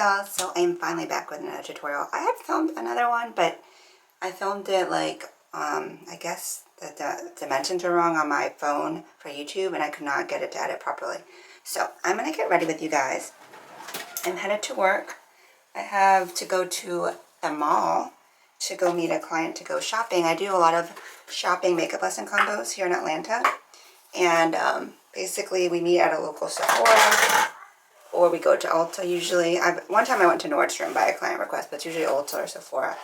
y'all, so I'm finally back with another tutorial. I had filmed another one, but I filmed it like, I guess the dimensions were wrong on my phone for YouTube and I could not get it to edit properly. So I'm going to get ready with you guys. I'm headed to work. I have to go to the mall to go meet a client to go shopping. I do a lot of shopping makeup lesson combos here in Atlanta. And basically we meet at a local Sephora. Or we go to Ulta usually. One time I went to Nordstrom by a client request, but it's usually Ulta or Sephora.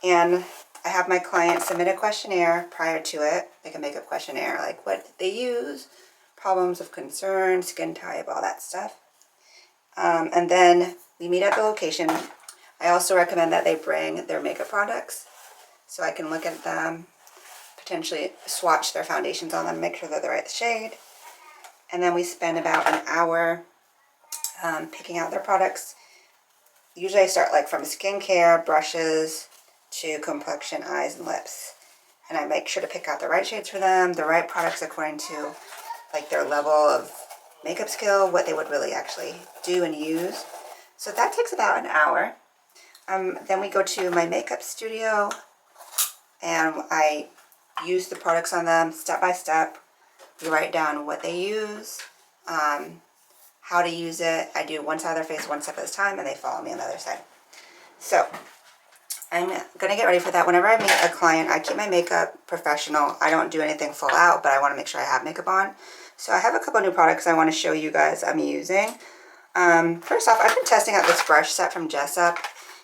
And I have my client submit a questionnaire prior to it, like a makeup questionnaire, like what they use, problems of concern, skin type, all that stuff. And then we meet at the location. I also recommend that they bring their makeup products so I can look at them, potentially swatch their foundations on them, make sure they're the right shade. And then we spend about an hour picking out their products. Usually I start like from skincare, brushes, to complexion, eyes, and lips. And I make sure to pick out the right shades for them, the right products according to like their level of makeup skill, what they would really actually do and use. So that takes about an hour. Then we go to my makeup studio and I use the products on them step by step. We write down what they use, how to use it. I do one side of their face one step at a time and they follow me on the other side. So I'm going to get ready for that. Whenever I meet a client, I keep my makeup professional. I don't do anything full out, but I want to make sure I have makeup on. So I have a couple new products I want to show you guys I'm using. First off, I've been testing out this brush set from Jessup.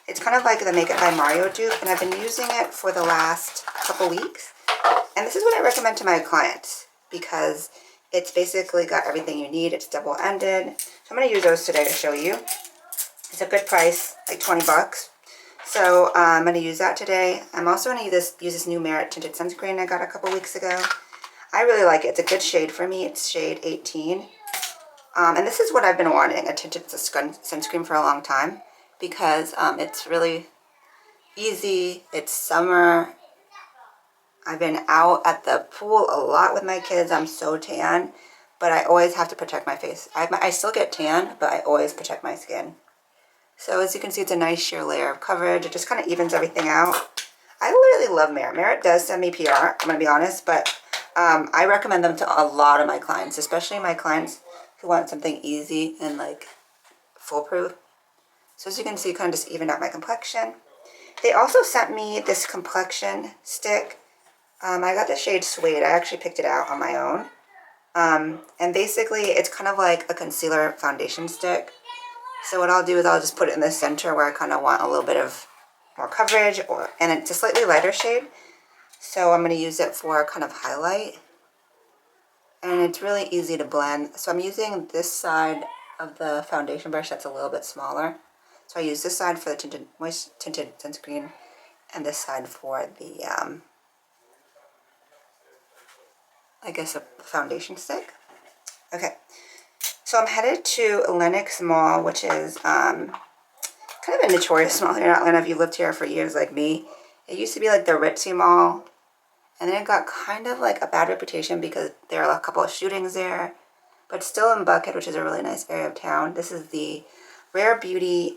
It's kind of like the Makeup by Mario dupe, and I've been using it for the last couple weeks. And this is what I recommend to my clients because it's basically got everything you need. It's double-ended. So I'm going to use those today to show you. It's a good price, like 20 bucks. So I'm going to use that today. I'm also going to use this new Merit Tinted Sunscreen I got a couple weeks ago. I really like it. It's a good shade for me. It's shade 18. And this is what I've been wanting, a tinted sunscreen for a long time because it's really easy. It's summer. I've been out at the pool a lot with my kids. I'm so tan, but I always have to protect my face. I still get tan, but I always protect my skin. So as you can see, it's a nice sheer layer of coverage. It just kind of evens everything out. I literally love Merit. Merit does send me PR, I'm going to be honest, but I recommend them to a lot of my clients, especially my clients who want something easy and like foolproof. So as you can see, kind of just evened out my complexion. They also sent me this complexion stick. I got the shade Suede. I actually picked it out on my own. And basically, it's kind of like a concealer foundation stick. So what I'll do is I'll just put it in the center where I kind of want a little bit of more coverage, and it's a slightly lighter shade. So I'm going to use it for kind of highlight. And it's really easy to blend. So I'm using this side of the foundation brush that's a little bit smaller. So I use this side for the tinted sunscreen and this side for the, I guess a foundation stick. Okay. So I'm headed to Lenox Mall, which is kind of a notorious mall here in Atlanta if you lived here for years like me. It used to be like the ritzy mall, and then it got kind of like a bad reputation because there are a couple of shootings there, but still in Buckhead, which is a really nice area of town. This is the Rare Beauty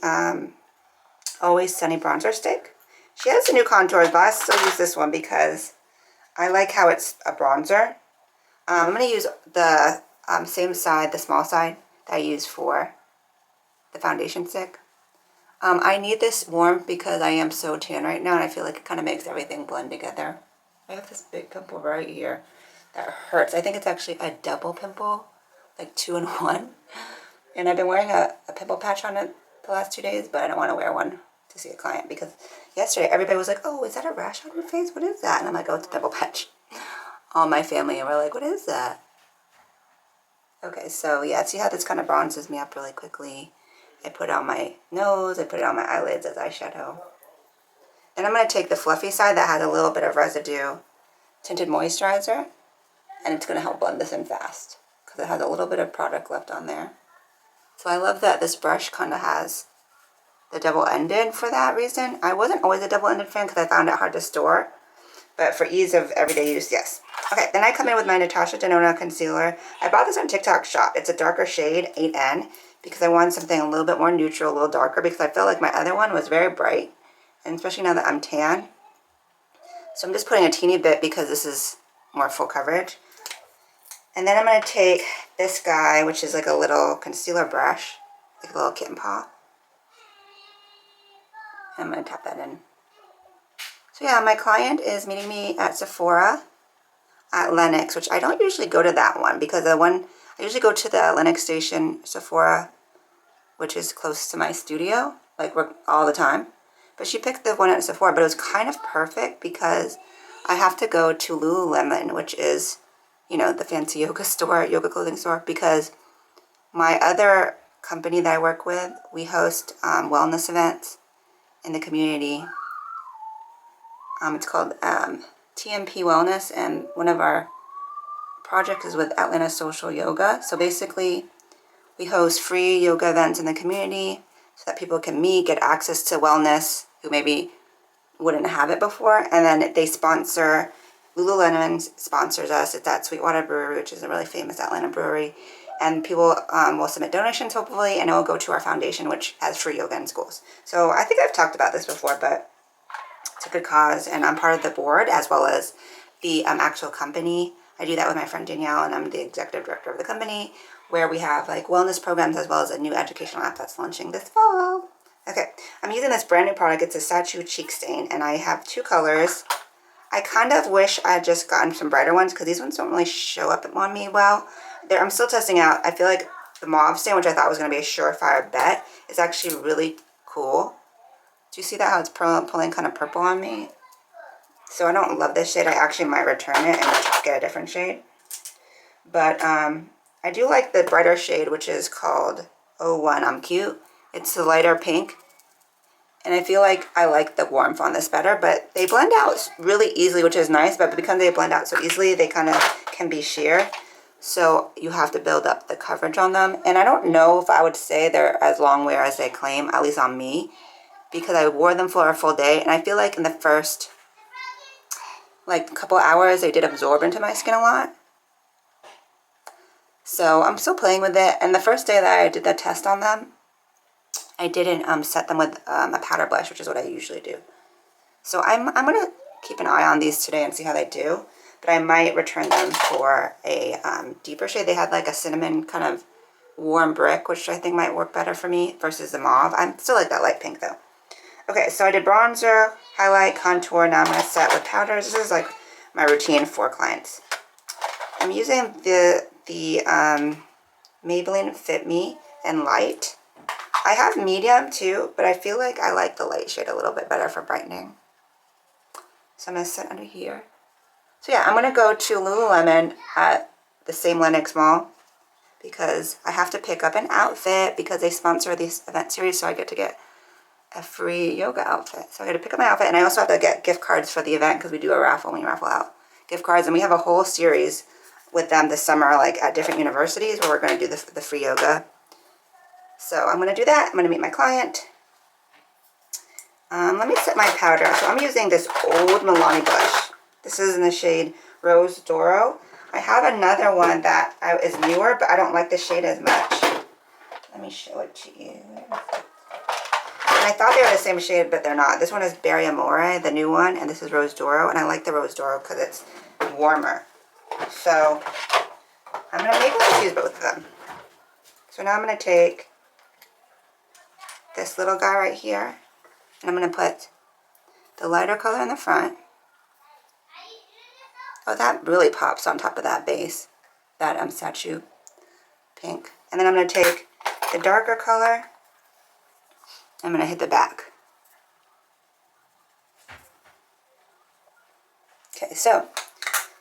Always Sunny Bronzer Stick. She has the new contours, but I still use this one because I like how it's a bronzer. I'm going to use the same side, the small side that I use for the foundation stick. I need this warm because I am so tan right now and I feel like it kind of makes everything blend together. I have this big pimple right here that hurts. I think it's actually a double pimple, like 2 in 1. And I've been wearing a pimple patch on it the last 2 days, but I don't want to wear one to see a client because yesterday everybody was like, oh, is that a rash on your face? What is that? And I'm like, oh, it's a pimple patch. All my family were like, what is that? Okay, so yeah, see how this kind of bronzes me up really quickly. I put it on my nose, I put it on my eyelids as eyeshadow. And I'm going to take the fluffy side that has a little bit of residue Tinted Moisturizer, and it's going to help blend this in fast because it has a little bit of product left on there. So I love that this brush kind of has the double-ended for that reason. I wasn't always a double-ended fan because I found it hard to store, but for ease of everyday use, yes. Okay, then I come in with my Natasha Denona concealer. I bought this on TikTok Shop. It's a darker shade, 8N. because I want something a little bit more neutral, a little darker, because I felt like my other one was very bright, and especially now that I'm tan. So I'm just putting a teeny bit because this is more full coverage. And then I'm going to take this guy, which is like a little concealer brush, like a little kitten paw. And I'm going to tap that in. So yeah, my client is meeting me at Sephora at Lenox, which I don't usually go to that one because the one, I usually go to the Lenox Station Sephora, which is close to my studio, like all the time. But she picked the one at Sephora, but it was kind of perfect because I have to go to Lululemon, which is, you know, the fancy yoga store, yoga clothing store, because my other company that I work with, we host wellness events in the community. It's called TMP Wellness, and one of our projects is with Atlanta Social Yoga. So basically, we host free yoga events in the community so that people can meet, get access to wellness who maybe wouldn't have it before. And then they sponsor, Lululemon sponsors us. It's at Sweetwater Brewery, which is a really famous Atlanta brewery. And people will submit donations, hopefully, and it will go to our foundation, which has free yoga in schools. So I think I've talked about this before, but it's a good cause. And I'm part of the board as well as the actual company. I do that with my friend Danielle, and I'm the executive director of the company, where we have like wellness programs as well as a new educational app that's launching this fall. Okay, I'm using this brand new product. It's a Statue Cheek Stain, and I have two colors. I kind of wish I had just gotten some brighter ones because these ones don't really show up on me well. I'm still testing out. I feel like the mauve stain, which I thought was going to be a surefire bet, is actually really cool. Do you see that, how it's pulling kind of purple on me? So I don't love this shade. I actually might return it and get a different shade. But I do like the brighter shade, which is called 01 I'm Cute. It's the lighter pink. And I feel like I like the warmth on this better, but they blend out really easily, which is nice. But because they blend out so easily, they kind of can be sheer. So you have to build up the coverage on them. And I don't know if I would say they're as long wear as they claim, at least on me, because I wore them for a full day. And I feel like in the first like couple hours, they did absorb into my skin a lot. So I'm still playing with it. And the first day that I did the test on them, I didn't set them with a powder blush, which is what I usually do. So I'm going to keep an eye on these today and see how they do. But I might return them for a deeper shade. They had like a cinnamon kind of warm brick, which I think might work better for me versus the mauve. I'm still like that light pink though. Okay, so I did bronzer, highlight, contour. Now I'm going to set with powders. This is like my routine for clients. I'm using the Maybelline Fit Me in light. I have medium too, but I feel like I like the light shade a little bit better for brightening. So I'm going to set under here. So yeah, I'm going to go to Lululemon at the same Lenox Mall because I have to pick up an outfit because they sponsor this event series, so I get to get a free yoga outfit. So I got to pick up my outfit, and I also have to get gift cards for the event because we do a raffle and we raffle out gift cards, and we have a whole series with them this summer, like at different universities where we're going to do the free yoga. So I'm going to do that. I'm going to meet my client. Let me set my powder. So I'm using this old Milani blush. This is in the shade Rose Doro. I have another one that is newer, but I don't like the shade as much. Let me show it to you. And I thought they were the same shade, but they're not. This one is Berry Amore, the new one, and this is Rose Doro. And I like the Rose Doro because it's warmer. So I'm going to maybe use both of them. So now I'm going to take this little guy right here, and I'm going to put the lighter color in the front. Oh, that really pops on top of that base, that statue pink. And then I'm going to take the darker color. I'm going to hit the back. Okay, so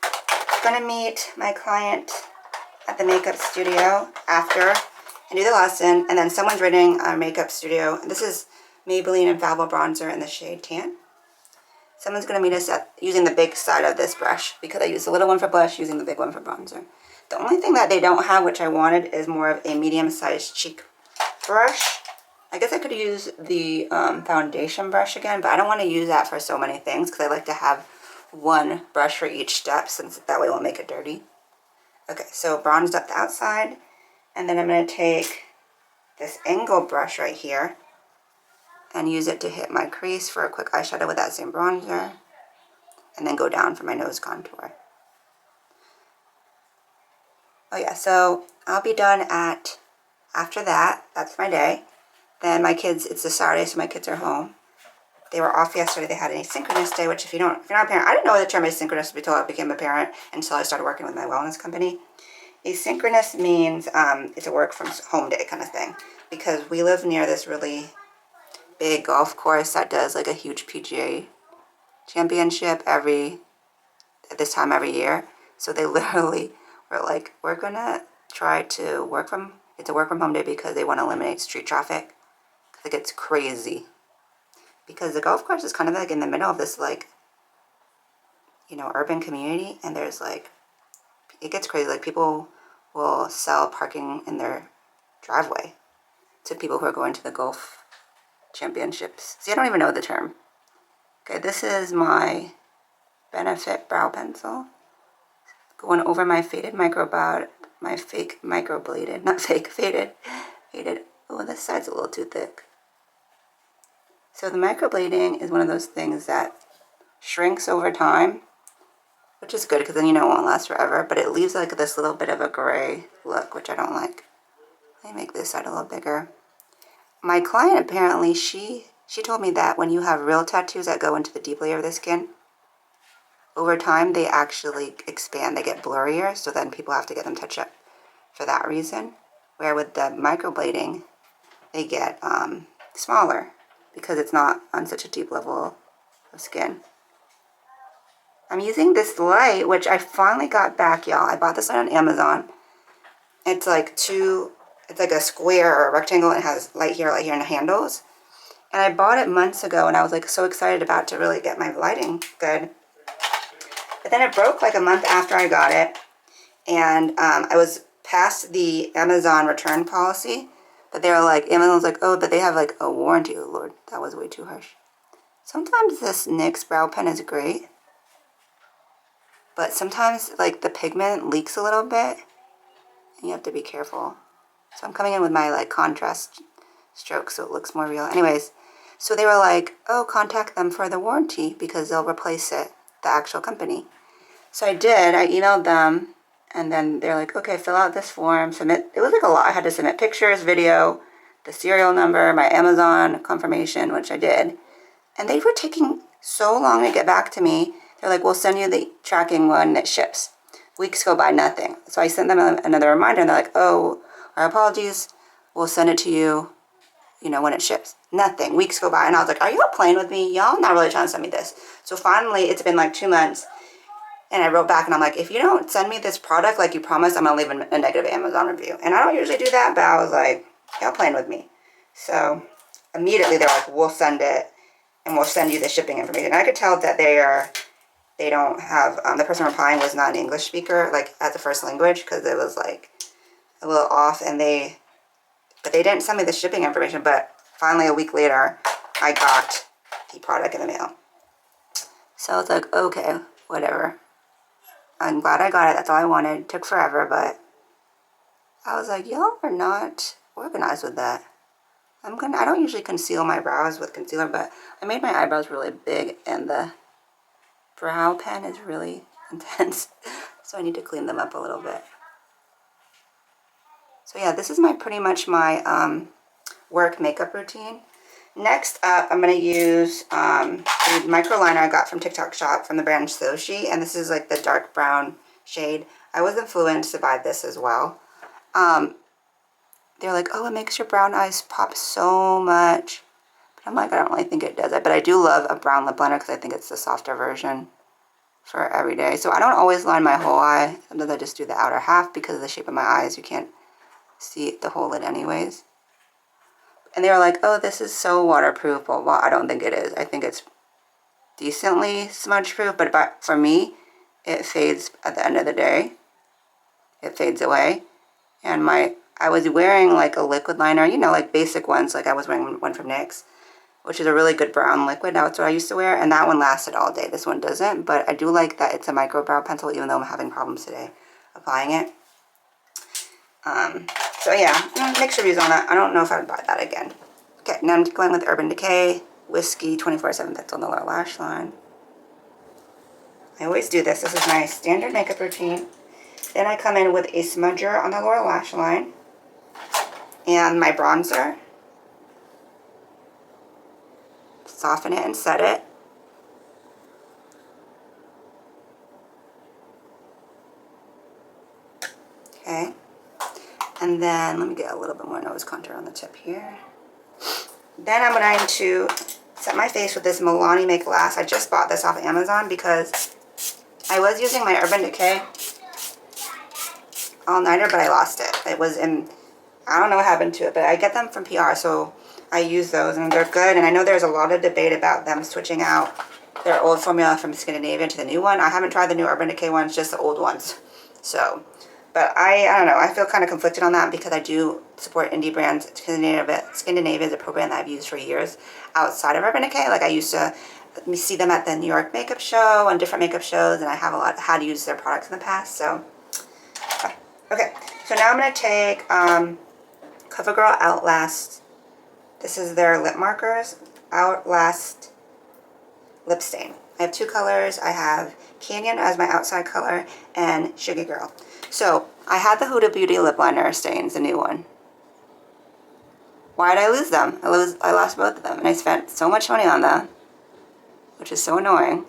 I'm going to meet my client at the makeup studio after I do the lesson, and then someone's renting our makeup studio. This is Maybelline Infallible Bronzer in the shade Tan. Someone's going to meet us at using the big side of this brush because I use the little one for blush, using the big one for bronzer. The only thing that they don't have, which I wanted, is more of a medium-sized cheek brush. I guess I could use the foundation brush again, but I don't want to use that for so many things because I like to have one brush for each step, since that way it won't make it dirty. Okay, so bronzed up the outside, and then I'm going to take this angle brush right here and use it to hit my crease for a quick eyeshadow with that same bronzer, and then go down for my nose contour. Oh yeah, so I'll be done at, after that, that's my day. Then my kids, it's a Saturday, so my kids are home. They were off yesterday. They had an asynchronous day, which if you're not a parent, I didn't know the term asynchronous until I became a parent, until I started working with my wellness company. Asynchronous means it's a work from home day kind of thing, because we live near this really big golf course that does like a huge PGA championship at this time every year. So they literally were like, we're gonna try to it's a work from home day because they want to eliminate street traffic, because it gets crazy. Because the golf course is kind of like in the middle of this like, you know, urban community, and there's like, it gets crazy. Like people will sell parking in their driveway to people who are going to the golf championships. See, I don't even know the term. Okay, this is my Benefit brow pencil. Going over my faded microbrow, my fake microbladed, not fake, faded. Oh, this side's a little too thick. So the microblading is one of those things that shrinks over time, which is good because then you know it won't last forever, but it leaves like this little bit of a gray look, which I don't like. Let me make this side a little bigger. My client, apparently, she told me that when you have real tattoos that go into the deep layer of the skin, over time they actually expand, they get blurrier, so then people have to get them touched up for that reason. Where with the microblading, they get smaller because it's not on such a deep level of skin. I'm using this light, which I finally got back, y'all. I bought this on Amazon. It's like a square or a rectangle, and it has light here, and the handles. And I bought it months ago, and I was like so excited about to really get my lighting good. But then it broke like a month after I got it, and I was past the Amazon return policy, but they were like, Amazon's like, oh, but they have like a warranty. Oh Lord, that was way too harsh. Sometimes this NYX brow pen is great, but sometimes like the pigment leaks a little bit, and you have to be careful. So I'm coming in with my like contrast stroke so it looks more real. Anyways, so they were like, oh, contact them for the warranty because they'll replace it, the actual company. So I did. I emailed them, and then they're like, okay, fill out this form, submit. It was like a lot. I had to submit pictures, video, the serial number, my Amazon confirmation, which I did. And they were taking so long to get back to me. They're like, we'll send you the tracking when it ships. Weeks go by, nothing. So I sent them another reminder, and they're like, oh, our apologies. We'll send it to you, you know, when it ships. Nothing. Weeks go by, and I was like, are y'all playing with me? Y'all not really trying to send me this. So finally, it's been like 2 months, and I wrote back, and I'm like, if you don't send me this product like you promised, I'm going to leave a negative Amazon review. And I don't usually do that, but I was like, y'all playing with me. So immediately, they're like, we'll send it, and we'll send you the shipping information. And I could tell that they don't have, the person replying was not an English speaker, like, as a first language, because it was, like, a little off, but they didn't send me the shipping information, but finally a week later, I got the product in the mail. So I was like, okay, whatever. I'm glad I got it. That's all I wanted. It took forever, but I was like, y'all are not organized with that. I don't usually conceal my brows with concealer, but I made my eyebrows really big, and the brow pen is really intense, so I need to clean them up a little bit. So yeah, this is pretty much my work makeup routine. Next up, I'm going to use the micro liner I got from TikTok Shop from the brand Soshi, and this is like the dark brown shade. I was influenced to buy this as well. They're like, oh, it makes your brown eyes pop so much. But I'm like, I don't really think it does. But I do love a brown lip liner because I think it's the softer version for every day. So I don't always line my whole eye. Sometimes I just do the outer half because of the shape of my eyes. You can't see the whole lid anyways. And they were like, oh, this is so waterproof. Well, I don't think it is. I think it's decently smudge proof, but for me, it fades at the end of the day. It fades away. And I was wearing like a liquid liner, you know, like basic ones. Like I was wearing one from NYX, which is a really good brown liquid. That's what I used to wear. And that one lasted all day. This one doesn't. But I do like that it's a micro brow pencil, even though I'm having problems today applying it. So yeah, mixed reviews on that. I don't know if I would buy that again. Okay, now I'm going with Urban Decay Whiskey 24/7 Fits on the lower lash line. I always do this. This is my standard makeup routine. Then I come in with a smudger on the lower lash line and my bronzer. Soften it and set it. Okay. And then let me get a little bit more nose contour on the tip here. Then I'm going to set my face with this Milani Make Last. I just bought this off Amazon because I was using my Urban Decay all-nighter, but I lost it. It was in, I don't know what happened to it, but I get them from PR, so I use those, and they're good. And I know there's a lot of debate about them switching out their old formula from Scandinavian to the new one. I haven't tried the new Urban Decay ones, just the old ones. So, but I don't know. I feel kind of conflicted on that because I do support indie brands. Scandinavia is a program that I've used for years outside of Urban Decay. Like I used to see them at the New York makeup show and different makeup shows, and I have had used their products in the past. So, okay. So now I'm going to take CoverGirl Outlast. This is their lip markers. Outlast Lip Stain. I have two colors. I have Canyon as my outside color and Sugar Girl. So I had the Huda Beauty lip liner stains, the new one. Why did I lose them? I lost both of them, and I spent so much money on them, which is so annoying.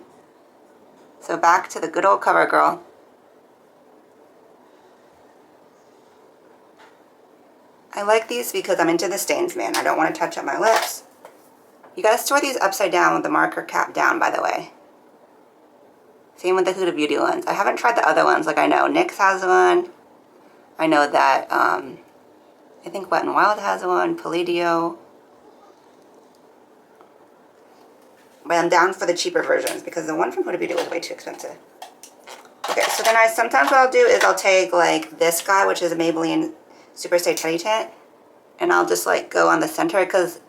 So back to the good old CoverGirl. I like these because I'm into the stains, man. I don't want to touch up my lips. You gotta store these upside down with the marker cap down, by the way. Same with the Huda Beauty ones. I haven't tried the other ones. Like I know NYX has one. I know that, I think Wet n Wild has one. Palladio. But I'm down for the cheaper versions because the one from Huda Beauty was way too expensive. Okay, so then sometimes what I'll do is I'll take like this guy, which is a Maybelline Superstay Teddy Tint, and I'll just like go on the center because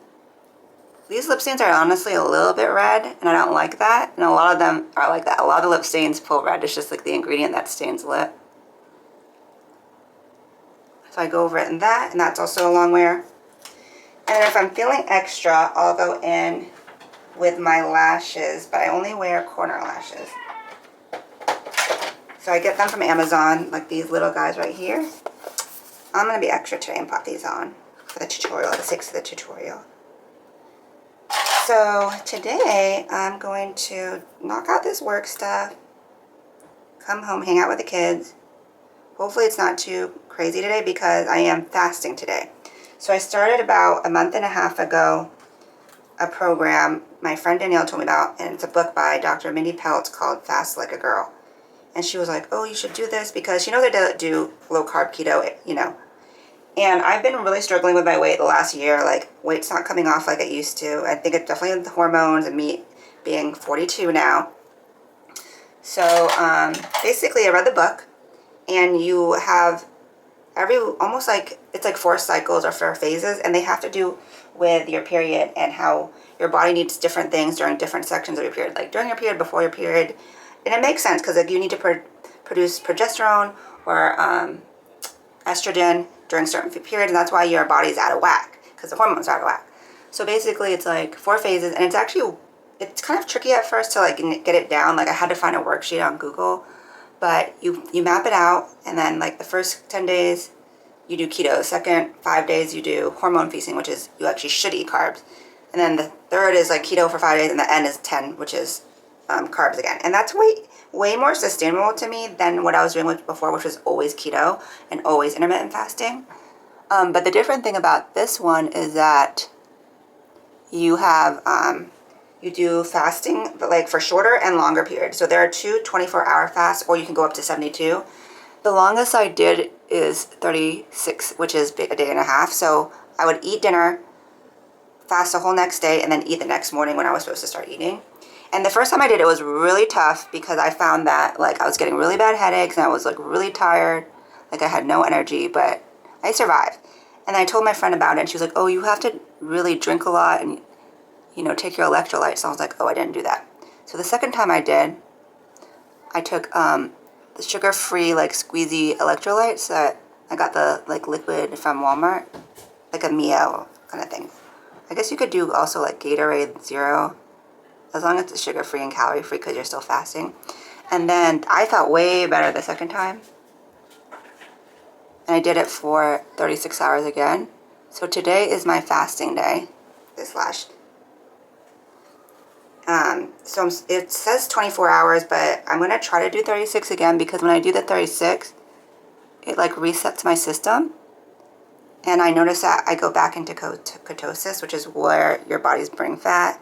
these lip stains are honestly a little bit red, and I don't like that. And a lot of them are like that. A lot of the lip stains pull red. It's just like the ingredient that stains lip. So I go over it in that, and that's also a long wear. And if I'm feeling extra, I'll go in with my lashes, but I only wear corner lashes. So I get them from Amazon, like these little guys right here. I'm going to be extra today and pop these on for the tutorial, the sake of the tutorial. So today I'm going to knock out this work stuff, come home, hang out with the kids. Hopefully it's not too crazy today because I am fasting today. So I started about a month and a half ago a program my friend Danielle told me about, and it's a book by Dr. Mindy Peltz called Fast Like a Girl. And she was like, oh, you should do this because she knows I do low carb keto, you know. And I've been really struggling with my weight the last year. Like, weight's not coming off like it used to. I think it's definitely the hormones and me being 42 now. So, basically, I read the book, and you have almost like, it's like 4 cycles or 4 phases, and they have to do with your period and how your body needs different things during different sections of your period. Like, during your period, before your period. And it makes sense, because like, you need to produce progesterone or estrogen during certain periods, and that's why your body's out of whack, because the hormones are out of whack. So basically it's like 4 phases, and it's kind of tricky at first to like get it down. Like I had to find a worksheet on Google, but you map it out, and then like the first 10 days you do keto, second 5 days you do hormone feasting, which is you actually should eat carbs, and then the third is like keto for 5 days, and the end is 10, which is carbs again. And that's way more sustainable to me than what I was doing before, which was always keto and always intermittent fasting. But the different thing about this one is that you have you do fasting, but like for shorter and longer periods. So there are 2 24-hour fasts, or you can go up to 72. The longest I did is 36, which is a day and a half. So I would eat dinner, fast the whole next day, and then eat the next morning when I was supposed to start eating. And the first time I did it was really tough because I found that like I was getting really bad headaches, and I was like really tired, like I had no energy, but I survived. And I told my friend about it, and she was like, oh, you have to really drink a lot and, you know, take your electrolytes. So I was like, oh, I didn't do that. So the second time I did, I took the sugar-free like squeezy electrolytes that I got the like liquid from Walmart, like a Mio kind of thing. I guess you could do also like Gatorade Zero, as long as it's sugar-free and calorie-free because you're still fasting. And then I felt way better the second time. And I did it for 36 hours again. So today is my fasting day. It says 24 hours, but I'm going to try to do 36 again because when I do the 36, it like resets my system. And I notice that I go back into ketosis, which is where your body's burning fat.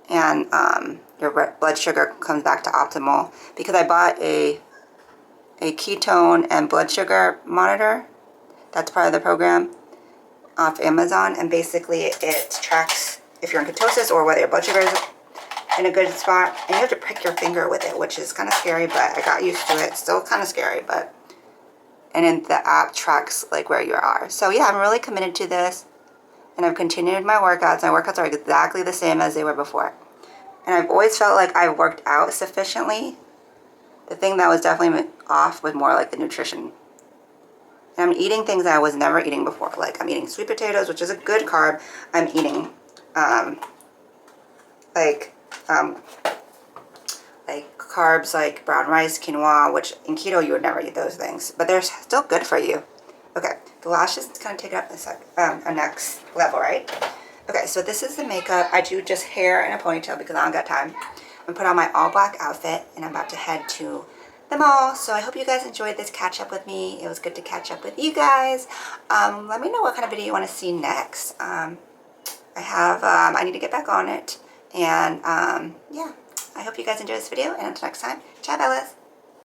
And your blood sugar comes back to optimal. Because I bought a ketone and blood sugar monitor. That's part of the program off Amazon. And basically it tracks if you're in ketosis or whether your blood sugar is in a good spot. And you have to prick your finger with it, which is kind of scary, but I got used to it. Still kind of scary, but... And then the app tracks like where you are. So yeah, I'm really committed to this. And I've continued my workouts. My workouts are exactly the same as they were before. And I've always felt like I worked out sufficiently. The thing that was definitely off was more like the nutrition. And I'm eating things that I was never eating before. Like I'm eating sweet potatoes, which is a good carb. I'm eating like carbs like brown rice, quinoa, which in keto you would never eat those things. But they're still good for you. Okay, the lashes kind of take it up a next level, right? Okay, so this is the makeup. I do just hair and a ponytail because I don't got time. I'm gonna put on my all black outfit and I'm about to head to the mall. So I hope you guys enjoyed this catch up with me. It was good to catch up with you guys. Let me know what kind of video you want to see next. I need to get back on it. And yeah, I hope you guys enjoyed this video. And until next time, ciao Bellas.